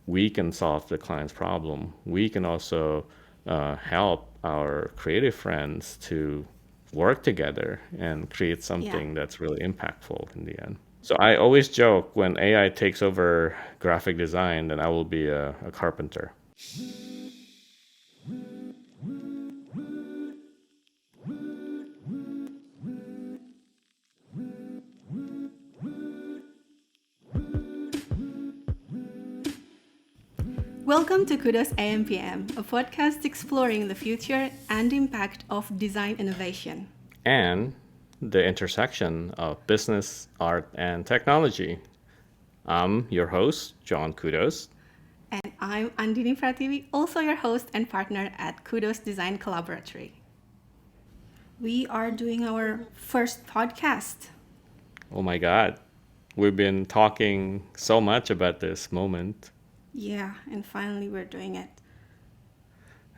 we can solve the client's problem, we can also help our creative friends to work together and create Yeah. something that's really impactful in the end. So I always joke when AI takes over graphic design, then I will be a carpenter. Welcome to Kudos AM PM, a podcast exploring the future and impact of design innovation. And the intersection of business, art, and technology. I'm your host, John Kudos. And I'm Andini Pratiwi, also your host and partner at Kudos Design Collaboratory. We are doing our first podcast. Oh my God, we've been talking so much about this moment, Yeah, and finally we're doing it.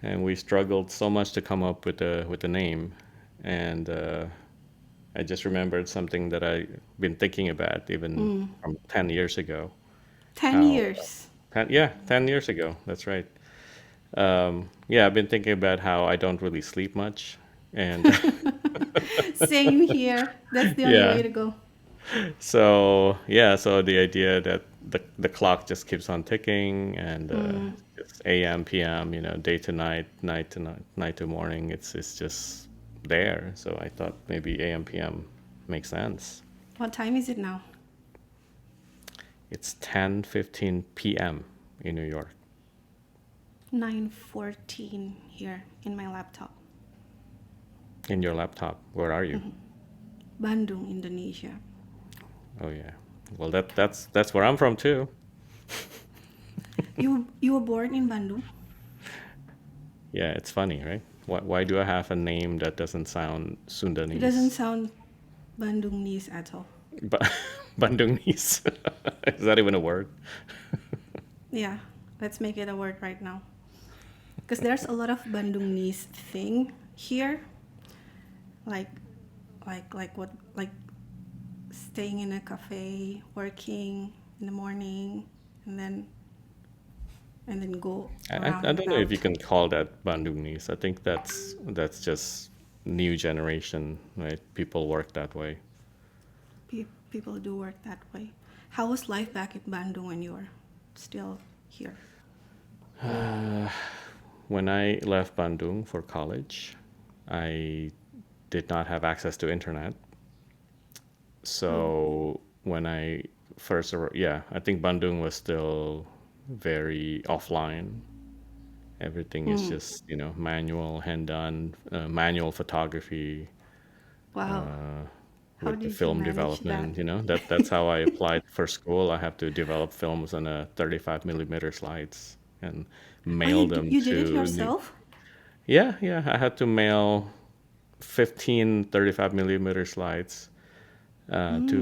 and we struggled so much to come up with a name. And I just remembered something that I've been thinking about even from 10 years ago. 10 How, years. 10 years ago. That's right. Yeah, I've been thinking about how I don't really sleep much, and Same here. That's the only yeah. way to go. So the idea that the clock just keeps on ticking, and it's AM, PM, day to night, night to night, night to morning. It's just there. So I thought maybe AM, PM makes sense. What time is it now? It's 10:15 p.m. in New York. 9:14 here in my laptop. In your laptop, where are you? Bandung, Indonesia. Oh yeah. Well, that's where I'm from too. You were born in Bandung? Yeah, it's funny, right? Why do I have a name that doesn't sound It doesn't Sundanese? sound Bandungese at all. But Bandungese. Is that even a word? Yeah, let's make it a word right now. Because there's a lot of Bandungese thing here, like, like staying in a cafe, working in the morning, and then go I around and don't know if you about. can call that Bandungese. I think that's just new generation, right? People work that way. People do work that way. How was life back in Bandung when you were still here? When I left Bandung for college, I did not have access to internet. Oh. So when I yeah, I think Bandung was still very offline. Everything is Mm. just, manual, hand done, manual photography Wow. How with the did you film manage that? development. That's how I applied for school. I have to develop films on a 35 millimeter slides and Oh, mail them you did it to yourself? yeah, yeah. I had to mail 15 35 millimeter slides to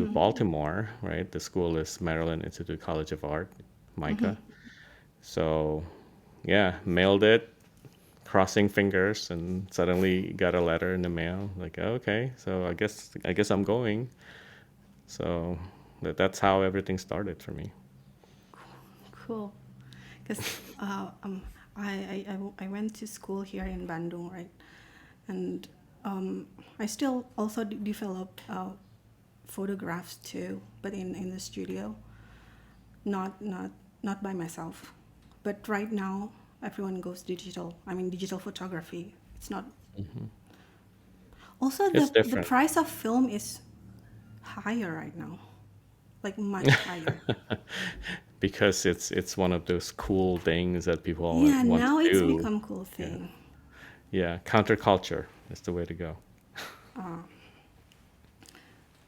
Mm. Baltimore, right? The school is Maryland Institute College of Art, MICA. So, yeah, mailed it, crossing fingers, and suddenly got a letter in the mail. Like, oh, okay, so I guess I'm going. So that's how everything started for me. Cool. Because I went to school here in Bandung, right? And I still also develop photographs too, but in the studio, not not not by myself. But right now, everyone goes digital. I mean, digital photography. It's not. Also, It's the different price of film is higher right now, like much higher. because it's one of those cool things that people Yeah, want to now it's do. become cool Yeah, thing. yeah. Counterculture is the way to go.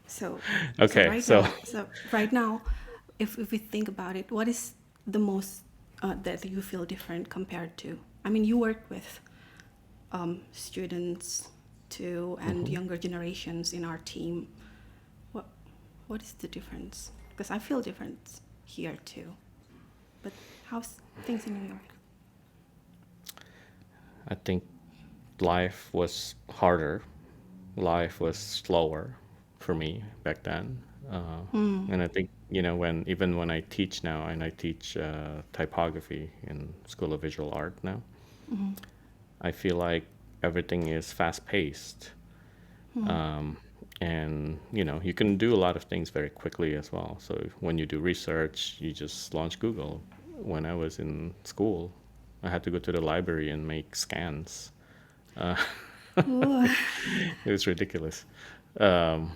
So, Okay, so so right now, if we think about it, what is the most that you feel different compared to? I mean, you work with students too and mhm. younger generations in our team. What what is the difference? Because I feel different here too. But how's things in New York? I think life was harder. Life was slower for me back then, and I think when even when I teach now, and I teach typography in School of Visual Art now, I feel like everything is fast paced. And you can do a lot of things very quickly as well. So when you do research, you just launch Google. When I was in school, I had to go to the library and make scans. Ooh, It was ridiculous. um,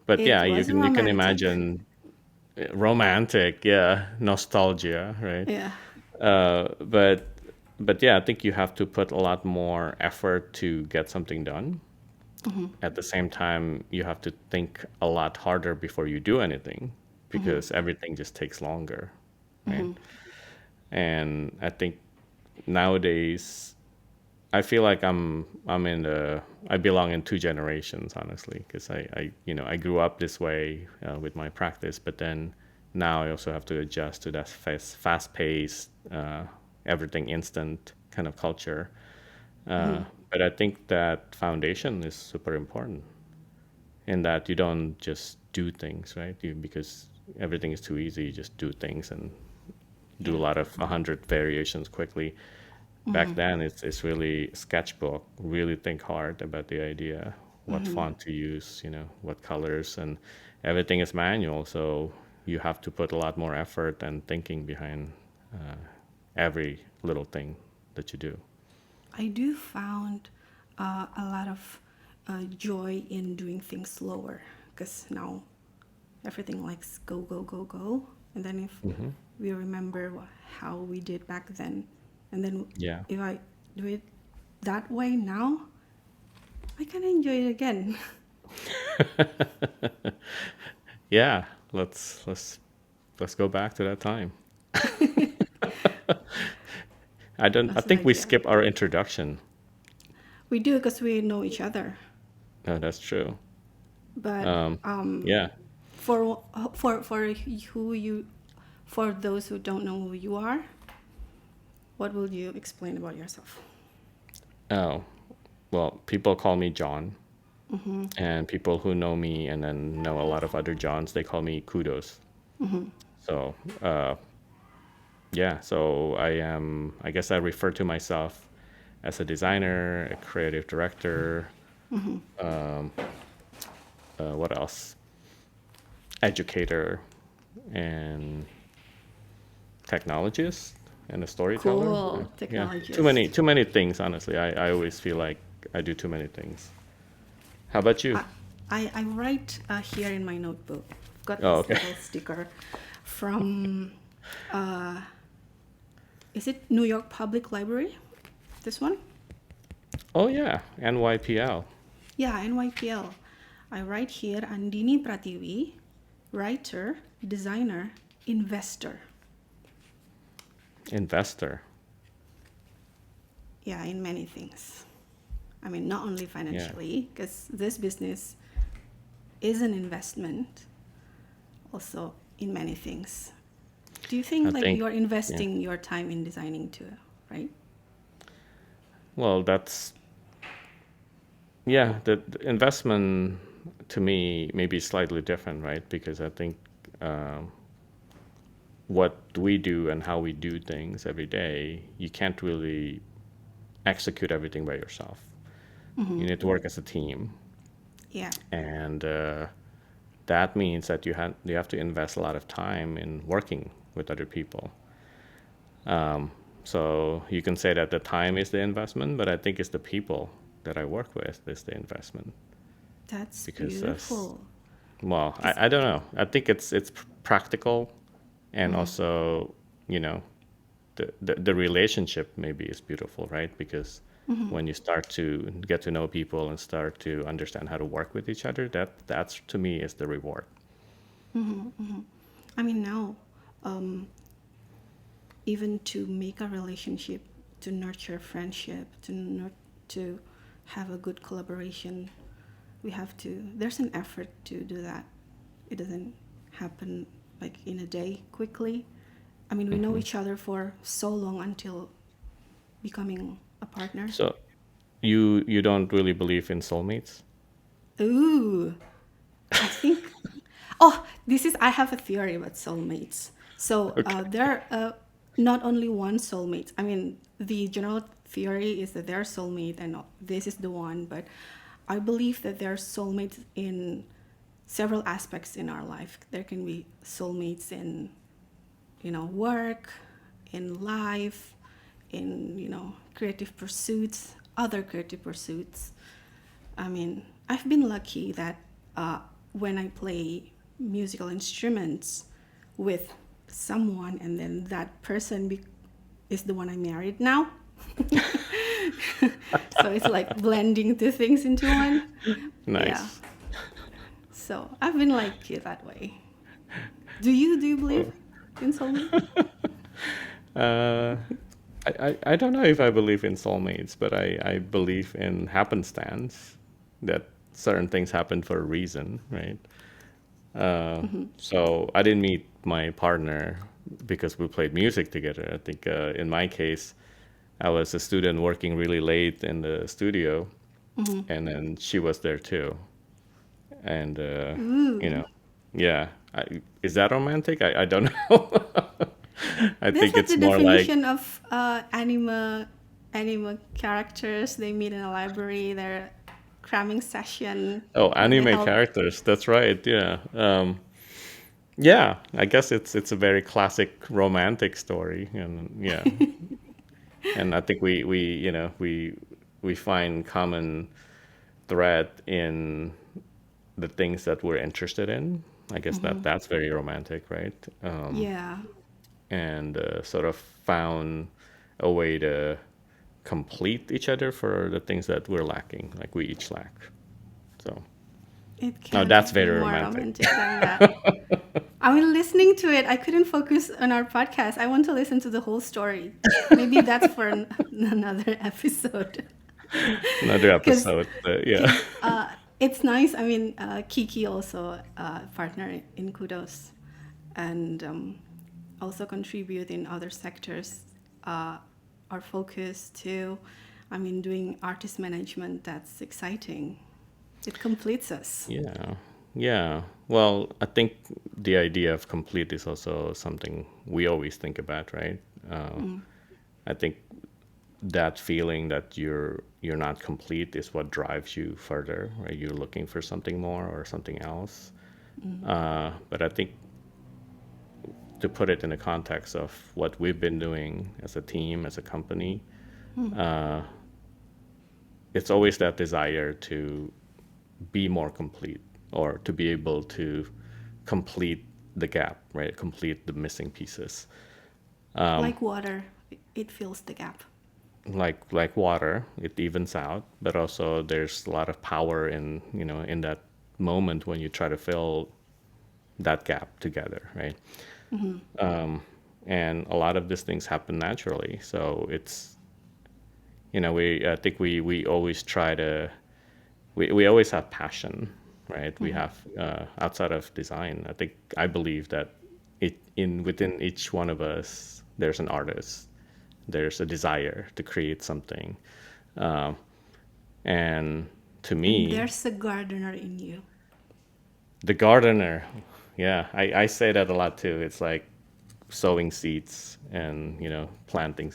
but it yeah, was you can romantic. imagine romantic, yeah, nostalgia, right? Yeah. But yeah, I think you have to put a lot more effort to get something done. At the same time, you have to think a lot harder before you do anything, because everything just takes longer, right? And I think nowadays, I feel like I belong in two generations, honestly, because I grew up this way with my practice, but then now I also have to adjust to that fast paced, everything instant kind of culture. But I think that foundation is super important, in that you don't just do things, right? Because everything is too easy. You just do things and do a Yeah. lot of 100 variations quickly. Back then, it's really sketchbook. Really think hard about the idea, what font to use, what colors, and everything is manual. So you have to put a lot more effort and thinking behind every little thing that you do. I do found a lot of joy in doing things slower because now everything likes go go go go, and then if we remember how we did back then, and then Yeah. if I do it that way now, I can enjoy it again. Yeah. Let's go back to that time. I think we Nostalgia. skip our introduction. We do because we know each other, No, that's true. but Yeah. for who you for those who don't know who you are, what will you explain about yourself? Oh, well, people call me John, and people who know me and then know a lot of other Johns, they call me Kudos. So, yeah, so I guess I refer to myself as a designer, a creative director, what else? Educator, and technologist, and a storyteller. Cool Yeah, too many, technologist. too many things, honestly. I always feel like I do too many things. How about you? I, I write here in my notebook. I've got Oh, this okay. little sticker from, is it New York Public Library? This one? Oh, yeah, NYPL. Yeah, NYPL. I write here Andini Pratiwi, writer, designer, investor. Investor. Yeah, in many things. I mean, not only Yeah, financially, because this business is an investment, also in many things. Do you I think like think, you're yeah. investing your time in designing too, right? Well, yeah, the investment to me may be slightly different, right? Because I think um, what we do and how we do things every day, you can't really execute everything by yourself. You need to work as a team, Yeah. and that means that you have to invest a lot of time in working with other people. So you can say that the time is the investment, but I think it's the people that I work with is the investment, That's because beautiful. well, Because I don't know. I think it's practical, and also, you know the relationship maybe is beautiful, right? Because when you start to get to know people and start to understand how to work with each other, that's to me is the reward. I mean now, um, even to make a relationship, to nurture friendship, to have a good collaboration, we have to. There's an effort to do that. It doesn't happen like in a day quickly. I mean, we know each other for so long until becoming a partner. So you don't really believe in soulmates? Ooh, I think. Oh, this is, I have a theory about soulmates. So Okay. there are not only one soulmate. I mean, the general theory is that they're soulmate and this is the one, but I believe that there are soulmates in several aspects in our life. There can be soulmates in, work, in life, in, creative pursuits, other creative pursuits. I mean, I've been lucky that when I play musical instruments with someone, and then that person is the one I married now. So it's like blending two things into one. Yeah. Nice. So I've been lucky that way. Do you believe in soulmate? Uh, I don't know if I believe in soulmates, but I believe in happenstance, that certain things happen for a reason, right? So I didn't meet my partner because we played music together. I think in my case, I was a student working really late in the studio, and then she was there too. And Ooh, yeah, is that romantic? I don't know. I that's think like the it's more like, definition of anime characters. They meet in a library. They're cramming session. oh, They anime help. characters. That's right. Yeah. Yeah, I guess it's a very classic romantic story, and yeah, and I think we find common thread in the things that we're interested in. I guess that's very romantic, right? Yeah. And sort of found a way to complete each other for the things that we're lacking, like we each lack. So It now can't that's be very more romantic. romantic than that. I mean, listening to it, I couldn't focus on our podcast. I want to listen to the whole story. Maybe that's for another episode. Another Because episode, yeah. it's nice. I mean, Kiki also partner in Kudos, and also contribute in other sectors. Uh, our focus too. I mean, doing artist management. That's exciting. It completes us. Yeah, yeah. Well, I think the idea of complete is also something we always think about, right? I think that feeling that you're not complete is what drives you further, right? You're looking for something more or something else. But I think to put it in the context of what we've been doing as a team, as a company, it's always that desire to be more complete or to be able to complete the gap, right? Complete the missing pieces. Like water, it fills the gap. Like water, it evens out, but also there's a lot of power in in that moment when you try to fill that gap together, right? And a lot of these things happen naturally. So it's we I think we always try to we always have passion, right? We have outside of design. I believe that it in within each one of us there's an artist, there's a desire to create something, and to And me, there's a gardener in you. the gardener, yeah, I say that a lot too. It's like sowing seeds and planting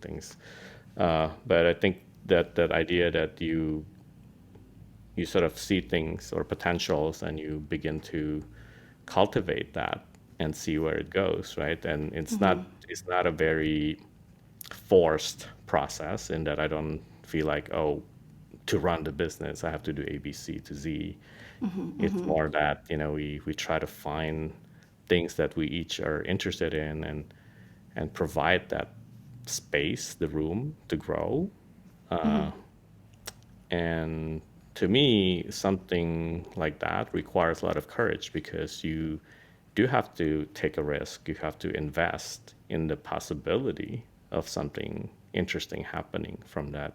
things. But I think that idea that you sort of see things or potentials and you begin to cultivate that and see where it goes, right? And it's not a very forced process in that I don't feel like, oh, to run the business I have to do A B C to Z. It's more that we try to find things that we each are interested in and provide that space, the room to grow. And to me, something like that requires a lot of courage because you do have to take a risk. You have to invest in the possibility of something interesting happening from that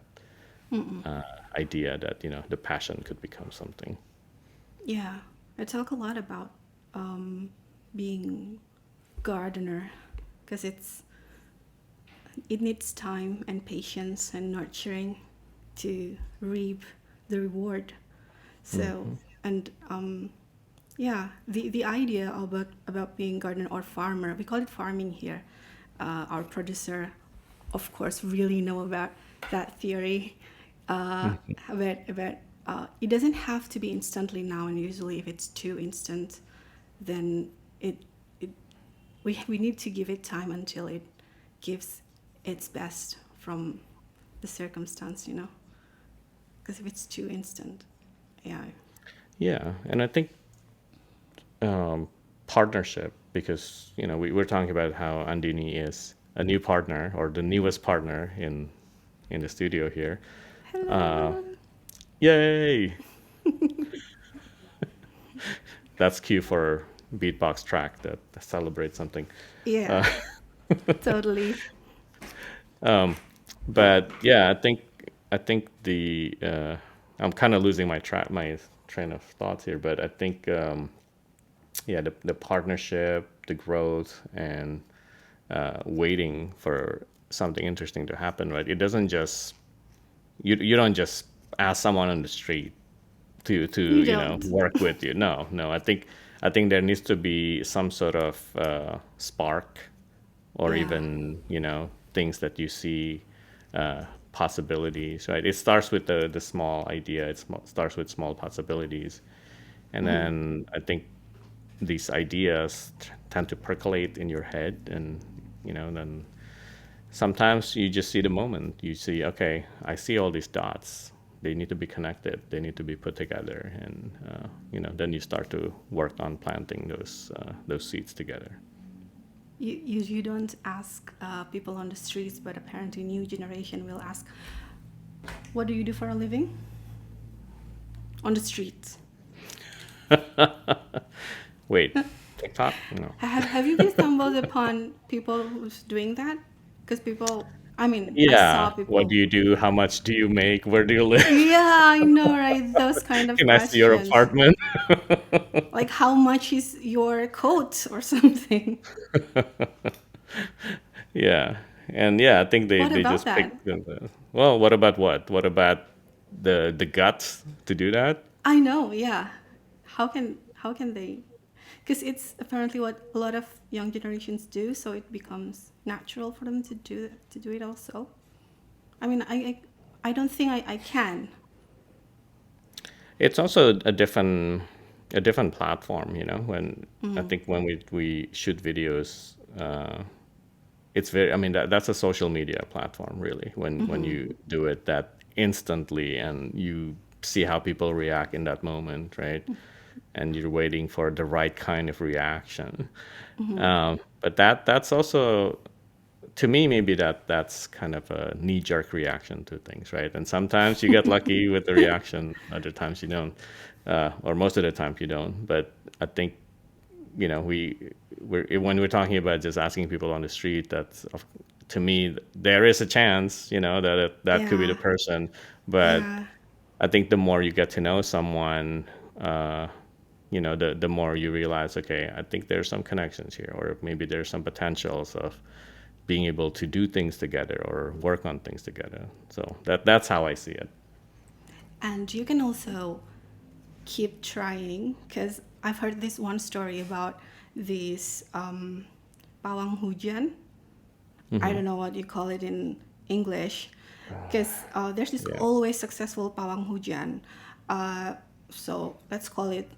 idea that the passion could become something. Yeah, I talk a lot about being gardener because it needs time and patience and nurturing to reap the reward. So, and Yeah, the idea about being gardener or farmer, we call it farming here. Our producer, of course, really know about that theory. About it doesn't have to be instantly now, and usually if it's too instant, then it we need to give it time until it gives its best from the circumstance, you know. Because if it's too instant, yeah, Yeah, and I think partnership, because we're talking about how Andini is a new partner or the newest partner in the studio here. Uh, hello. Yay! That's cue for beatbox track that celebrates something. Yeah, totally. But yeah, I think the I'm kind of losing my train of thoughts here, but I think yeah, the partnership, the growth, and waiting for something interesting to happen, right? It doesn't just you don't just ask someone on the street to You don't. work with you. No, no. I think there needs to be some sort of spark, or Yeah. even things that you see, possibilities. Right. It starts with the small idea. Starts with small possibilities, and then I think these ideas tend to percolate in your head, and then sometimes you just see the moment. You see, okay, I see all these dots. They need to be connected. They need to be put together, and then you start to work on planting those seeds together. You don't ask people on the streets, but apparently new generation will ask, "What do you do for a living?" On the streets. Wait, TikTok? No. Have you been stumbled upon people who's doing that? Because people, I mean, I saw Yeah. What do people. you do? How much do you make? Where do you live? Yeah, I know, right? Those kind of Can I see your questions. apartment? Like, how much is your coat or something? Yeah. And yeah, I think they, What they about just that? picked well, what about what? What about the guts to do that? I know, yeah. How can they? Because it's apparently what a lot of young generations do, so it becomes natural for them to do it also. I mean, I don't think I can. It's also a different platform, when I think when we shoot videos, it's very, I mean, that's a social media platform, really, when you do it that instantly, and you see how people react in that moment, right? And you're waiting for the right kind of reaction. But that's also, to me, maybe that's kind of a knee-jerk reaction to things, right? And sometimes you get lucky with the reaction, other times you don't, or most of the time you don't. But I think when we're talking about just asking people on the street, to me, there is a chance, that could be the Yeah, person. But yeah, I think the more you get to know someone, uh, the more you realize, okay, I think there's some connections here, or maybe there's some potentials of being able to do things together or work on things together. So that's how I see it. and you can also keep trying because I've heard this one story about this pawang hujan. I don't know what you call it in English, because there's this Yeah. always successful pawang hujan. Uh, so let's call it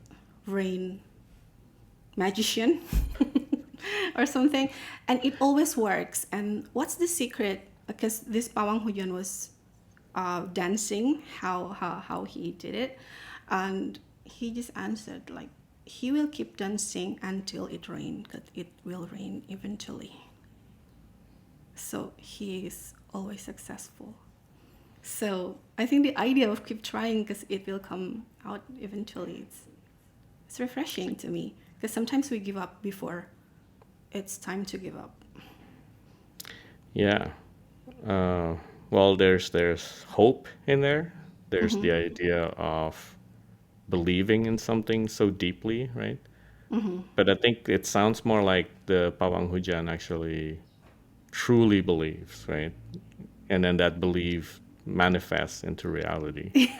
rain magician or something, and it always works. And what's the secret? Because this pawang hujan was dancing, how he did it, and he just answered like he will keep dancing until it rain, because it will rain eventually. So he is always successful. So I think the idea of keep trying because it will come out eventually, it's refreshing to me, because sometimes we give up before it's time to give up. Yeah. Uh, well, there's hope in there. There's the idea of believing in something so deeply, right? But I think it sounds more like the Pawang Hujan actually truly believes, right? And then that belief manifests into reality.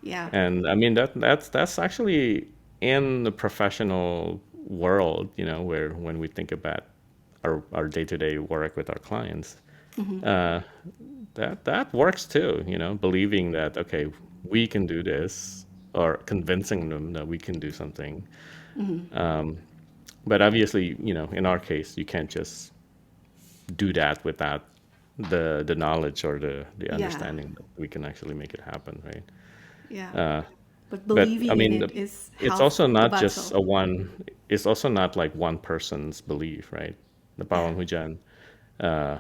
Yeah. And I mean, that's actually in the professional world, where when we think about our day-to-day work with our clients, uh, that works too. Believing that, okay, we can do this, or convincing them that we can do something. But obviously, in our case, you can't just do that without the knowledge or the Yeah, understanding that we can actually make it happen, right? yeah. Uh, But but I believing in mean, it is it's half also the not just battle. a one. It's also not like one person's belief, right? The Yeah. Pawang Hujan uh,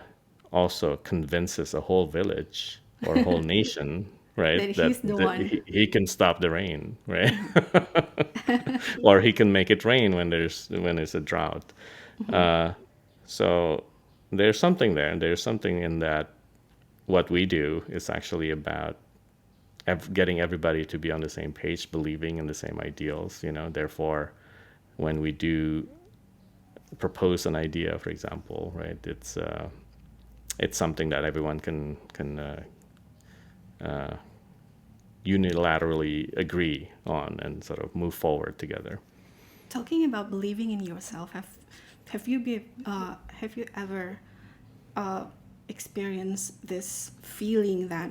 also convinces a whole village or a whole nation, right, That that, he's the that one. he can stop the rain, right? Or he can make it rain when there's a drought. Uh, so there's something there. There's something in that. What we do is actually about getting everybody to be on the same page, believing in the same ideals. Therefore, when we do propose an idea, for example, right, it's something that everyone can unilaterally agree on and sort of move forward together. Talking about believing in yourself, have you ever uh, experienced this feeling that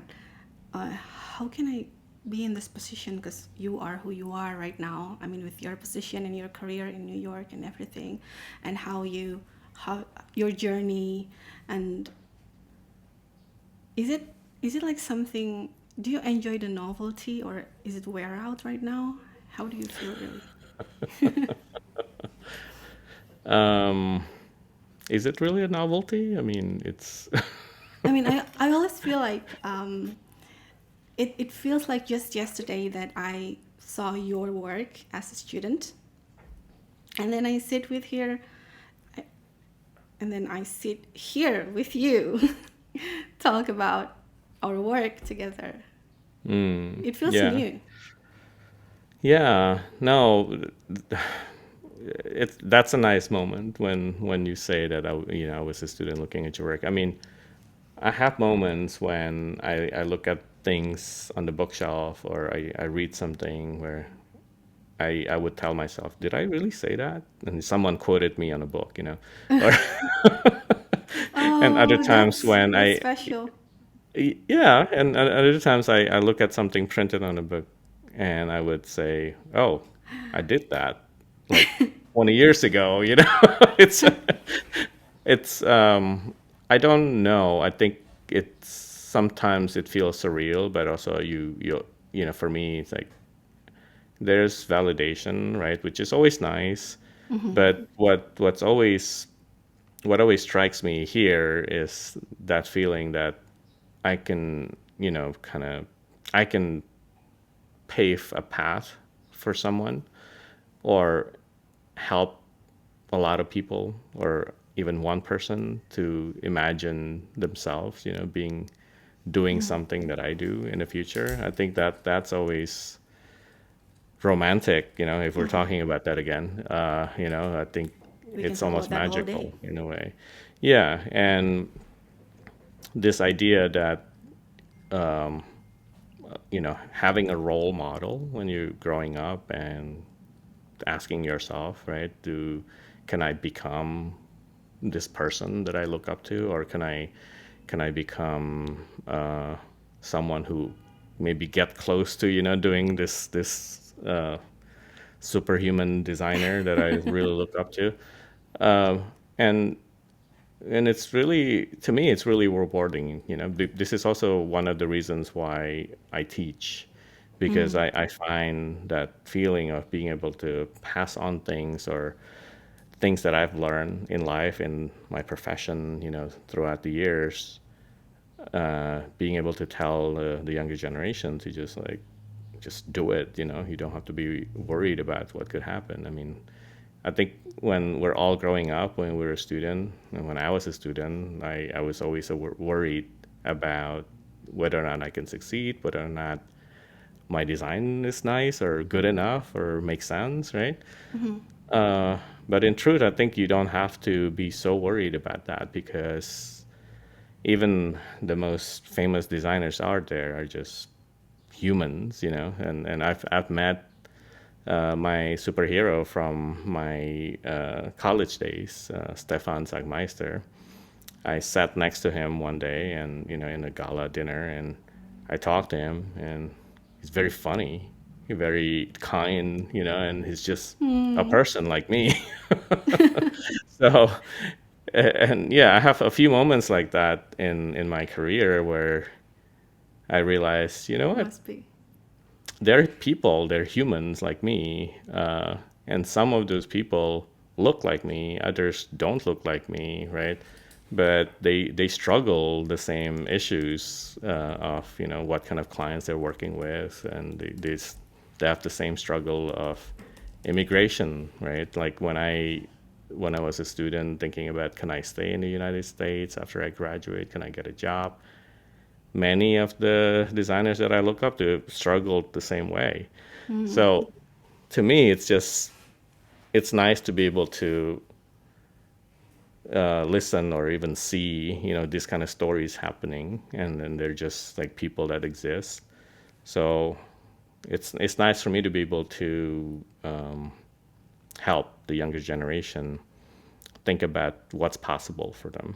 how can I be in this position, because you are who you are right now. I mean, with your position and your career in New York and everything, and how your journey, and is it like something? Do you enjoy the novelty, or is it wear out right now? How do you feel really? Um, is it really a novelty? I mean, it's I mean, I always feel like it feels like just yesterday that I saw your work as a student, and then I sit with here, and then I sit here with you, talk about our work together. It feels yeah, new. yeah. No, that's a nice moment when you say that I was a student looking at your work. I mean, I have moments when I look at things on the bookshelf, or I read something where I would tell myself, did I really say that? And someone quoted me on a book. Or and other Oh, times when that's special. yeah, and other times I look at something printed on a book, and I would say, oh, I did that like 20 years ago. It's it's I don't know. I think it's sometimes it feels surreal, but also for me it's like there's validation, right, which is always nice. But what always strikes me here is that feeling that I can, kind of, I can pave a path for someone, or help a lot of people, or even one person to imagine themselves, doing something that I do in the future. I think that that's always romantic, if we're talking about that again. I think We can it's talk about almost that all day. magical in a way. Yeah, and this idea that having a role model when you're growing up, and asking yourself, right, can I become this person that I look up to, or can I become someone who maybe get close to doing this superhuman designer that I really look up to. And it's really, to me, it's really rewarding. This is also one of the reasons why I teach, because I find that feeling of being able to pass on things, or things that I've learned in life, in my profession, throughout the years, being able to tell the younger generation to just do it. You don't have to be worried about what could happen. I mean, I think when we're all growing up, when we were a student, and when I was a student, I was always worried about whether or not I can succeed, whether or not my design is nice or good enough or makes sense, right? Uh, but in truth, I think you don't have to be so worried about that, because even the most famous designers out there are just humans, and I've met my superhero from my college days, Stefan Sagmeister. I sat next to him one day, and in a gala dinner, and I talked to him, and he's very funny, very kind, and he's just a person like me. So, and yeah, I have a few moments like that in my career where I realized, what, Must be. they're people, they're humans like me, and some of those people look like me, others don't look like me, right? But they struggle the same issues of what kind of clients they're working with, and they have the same struggle of immigration, right? Like when I was a student thinking about, can I stay in the United States after I graduate? Can I get a job? Many of the designers that I look up to struggled the same way. So to me, it's nice to be able to listen or even see, these kind of stories happening, and then they're just like people that exist. So it's nice for me to be able to help the younger generation think about what's possible for them.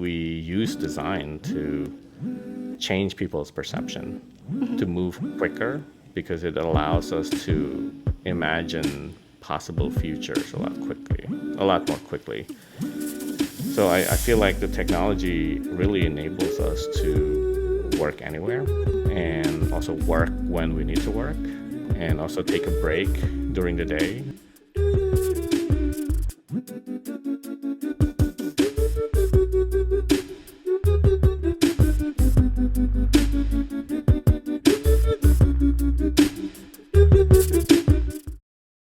We use design to change people's perception, to move quicker, because it allows us to imagine possible futures a lot more quickly. So I feel like the technology really enables us to work anywhere, and also work when we need to work, and also take a break during the day.